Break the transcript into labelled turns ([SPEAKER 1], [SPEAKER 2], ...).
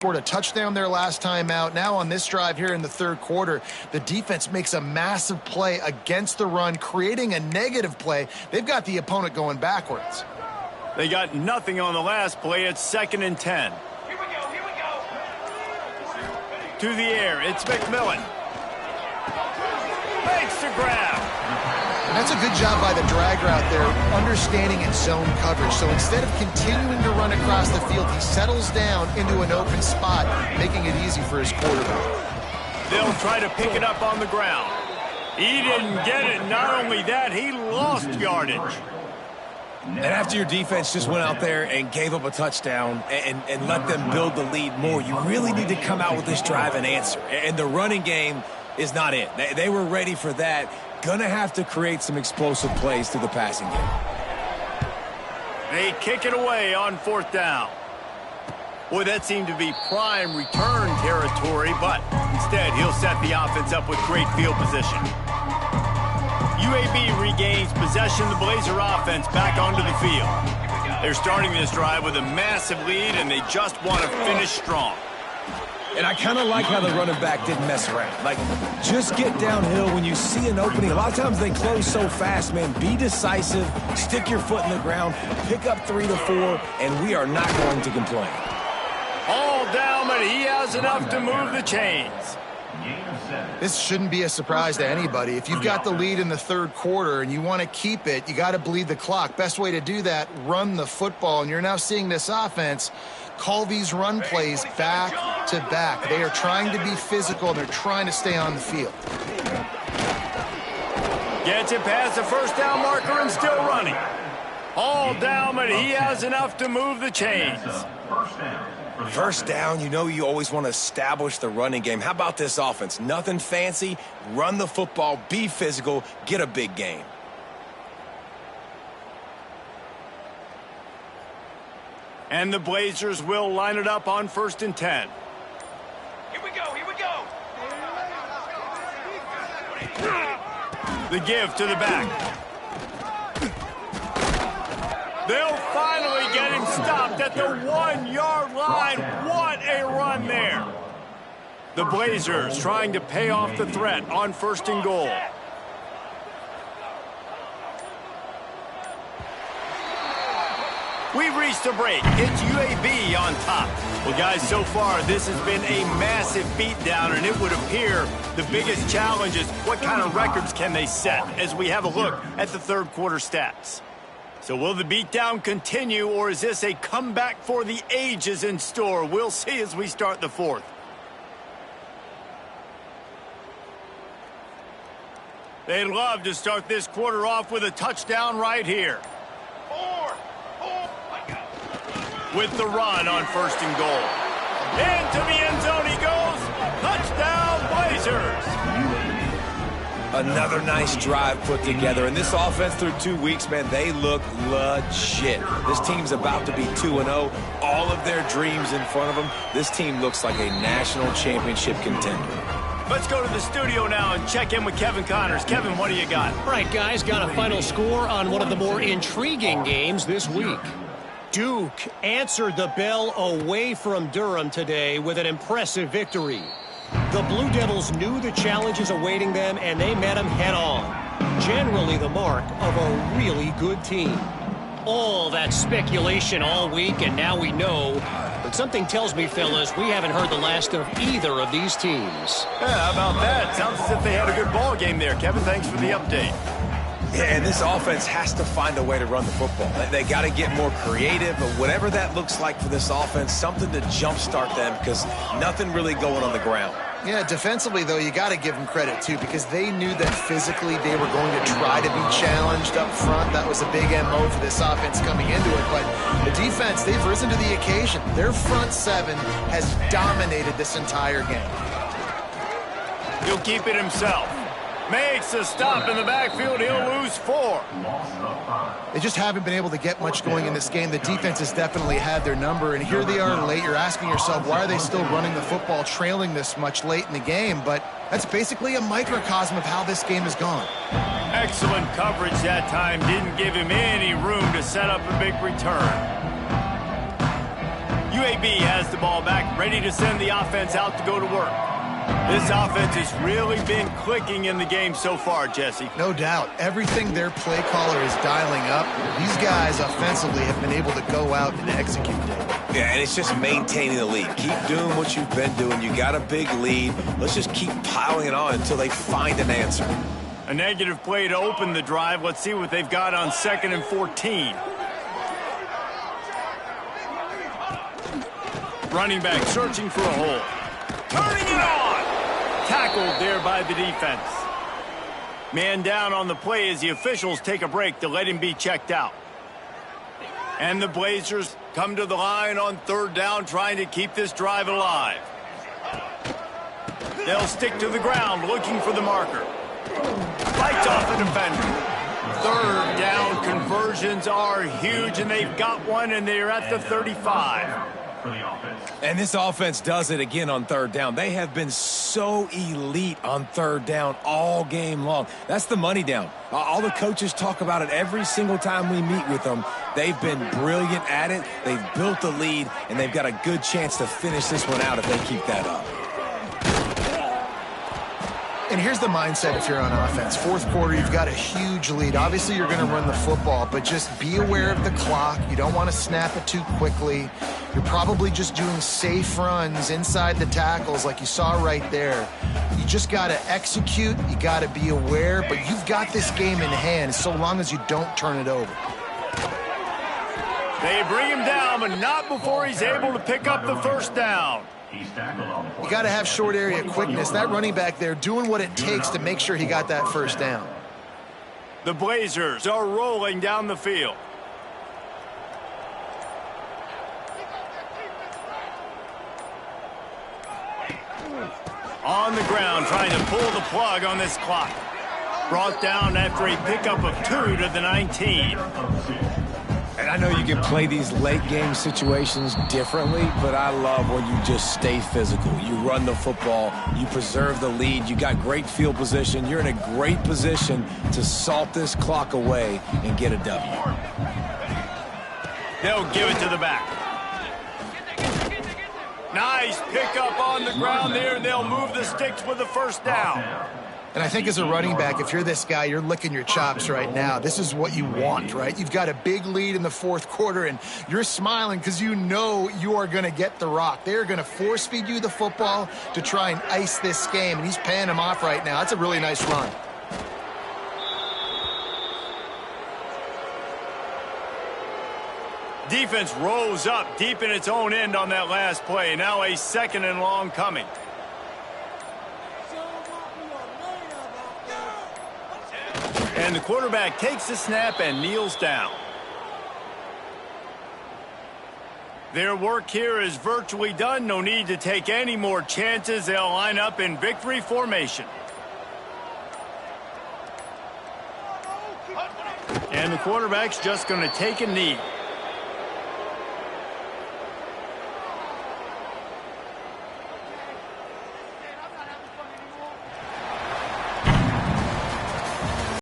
[SPEAKER 1] Scored a touchdown their last time out. Now on this drive here in the third quarter, the defense makes a massive play against the run, creating a negative play. They've got the opponent going backwards.
[SPEAKER 2] They got nothing on the last play. It's 2nd and 10.
[SPEAKER 3] Here we go.
[SPEAKER 2] To the air, it's McMillan. Makes the grab.
[SPEAKER 1] And that's a good job by the drag route there, understanding its zone coverage. So instead of continuing to run across the field, he settles down into an open spot, making it easy for his quarterback.
[SPEAKER 2] They'll try to pick it up on the ground. He didn't get it. Not only that, he lost yardage.
[SPEAKER 4] And after your defense just went out there and gave up a touchdown and let them build the lead more, you really need to come out with this drive and answer. And the running game is not it. They were ready for that. Gonna have to create some explosive plays through the passing game.
[SPEAKER 2] They kick it away on 4th down. Boy, that seemed to be prime return territory, but instead he'll set the offense up with great field position. UAB regains possession of the Blazer offense back onto the field. They're starting this drive with a massive lead, and they just want to finish strong.
[SPEAKER 4] And I kind of like how the running back didn't mess around. Like, just get downhill when you see an opening. A lot of times they close so fast, man. Be decisive, stick your foot in the ground, pick up 3 to 4, and we are not going to complain.
[SPEAKER 2] All down, but he has enough to move the chains.
[SPEAKER 1] This shouldn't be a surprise to anybody. If you've got the lead in the third quarter and you want to keep it, you got to bleed the clock. Best way to do that, run the football. And you're now seeing this offense call these run plays back to back. They are trying to be physical. They're trying to stay on the field.
[SPEAKER 2] Gets it past the first down marker and still running. All down, but he has enough to move the chains.
[SPEAKER 4] First down, you know you always want to establish the running game. How about this offense? Nothing fancy. Run the football, be physical, get a big gain.
[SPEAKER 2] And the Blazers will line it up on 1st and 10.
[SPEAKER 3] Here we go.
[SPEAKER 2] The give to the back. They'll finally get him stopped at the 1-yard line. What a run there. The Blazers trying to pay off the threat on 1st and goal. We've reached a break. It's UAB on top. Well, guys, so far this has been a massive beatdown, and it would appear the biggest challenge is what kind of records can they set as we have a look at the third quarter stats. So will the beatdown continue, or is this a comeback for the ages in store? We'll see as we start the fourth. They'd love to start this quarter off with a touchdown right here. With the run on 1st and goal. Into the end zone he goes. Touchdown, Blazers.
[SPEAKER 4] Another nice drive put together. And this offense through 2 weeks, man, they look legit. This team's about to be 2-0. All of their dreams in front of them. This team looks like a national championship contender.
[SPEAKER 2] Let's go to the studio now and check in with Kevin Connors. Kevin, what do you got?
[SPEAKER 5] All right, guys, got a final score on one of the more intriguing games this week. Duke answered the bell away from Durham today with an impressive victory. The Blue Devils knew the challenges awaiting them, and they met them head-on. Generally the mark of a really good team. All that speculation all week, and now we know. But something tells me, fellas, we haven't heard the last of either of these teams.
[SPEAKER 2] Yeah, how about that? Sounds as if they had a good ball game there. Kevin, thanks for the update.
[SPEAKER 4] Yeah, and this offense has to find a way to run the football. They got to get more creative, but whatever that looks like for this offense, something to jumpstart them because nothing really going on the ground.
[SPEAKER 1] Yeah, defensively, though, you got to give them credit, too, because they knew that physically they were going to try to be challenged up front. That was a big MO for this offense coming into it. But the defense, they've risen to the occasion. Their front seven has dominated this entire game.
[SPEAKER 2] He'll keep it himself. Makes a stop in the backfield. He'll lose 4.
[SPEAKER 1] They just haven't been able to get much going in this game. The defense has definitely had their number, and here they are late. You're asking yourself, why are they still running the football, trailing this much late in the game? But that's basically a microcosm of how this game has gone.
[SPEAKER 2] Excellent coverage that time. Didn't give him any room to set up a big return. UAB has the ball back, ready to send the offense out to go to work. This offense has really been clicking in the game so far, Jesse.
[SPEAKER 1] No doubt. Everything their play caller is dialing up, these guys offensively have been able to go out and execute, Dave.
[SPEAKER 4] Yeah, and it's just maintaining the lead. Keep doing what you've been doing. You got a big lead. Let's just keep piling it on until they find an answer.
[SPEAKER 2] A negative play to open the drive. Let's see what they've got on 2nd and 14. Running back searching for a hole. Turning it on! Tackled there by the defense. Man down on the play as the officials take a break to let him be checked out. And the Blazers come to the line on 3rd down, trying to keep this drive alive. They'll stick to the ground, looking for the marker. Fights off the defender. 3rd down conversions are huge, and they've got one, and they're at the 35.
[SPEAKER 4] And this offense does it again on 3rd down. They have been so elite on 3rd down all game long. That's the money down. All the coaches talk about it every single time we meet with them. They've been brilliant at it. They've built the lead, and they've got a good chance to finish this one out if they keep that up.
[SPEAKER 1] And here's the mindset if you're on offense. 4th quarter, you've got a huge lead. Obviously, you're going to run the football, but just be aware of the clock. You don't want to snap it too quickly. You're probably just doing safe runs inside the tackles like you saw right there. You just got to execute. You got to be aware, but you've got this game in hand so long as you don't turn it over.
[SPEAKER 2] They bring him down, but not before he's able to pick up the 1st down.
[SPEAKER 1] You got to have short area quickness. That running back there doing what it takes to make sure he got that 1st down.
[SPEAKER 2] The Blazers are rolling down the field. On the ground, trying to pull the plug on this clock. Brought down after a pickup of 2 to the 19.
[SPEAKER 4] And I know you can play these late game situations differently, but I love when you just stay physical. You run the football, you preserve the lead, you got great field position, you're in a great position to salt this clock away and get a W.
[SPEAKER 2] They'll give it to the back. Nice pickup on the ground there, and they'll move the sticks with the 1st down.
[SPEAKER 1] And I think as a running back, if you're this guy, you're licking your chops right now. This is what you want, right? You've got a big lead in the 4th quarter, and you're smiling because you know you are going to get the rock. They're going to force feed you the football to try and ice this game, and he's paying him off right now. That's a really nice run.
[SPEAKER 2] Defense rose up deep in its own end on that last play. Now a 2nd and long coming. And the quarterback takes the snap and kneels down. Their work here is virtually done. No need to take any more chances. They'll line up in victory formation. And the quarterback's just going to take a knee.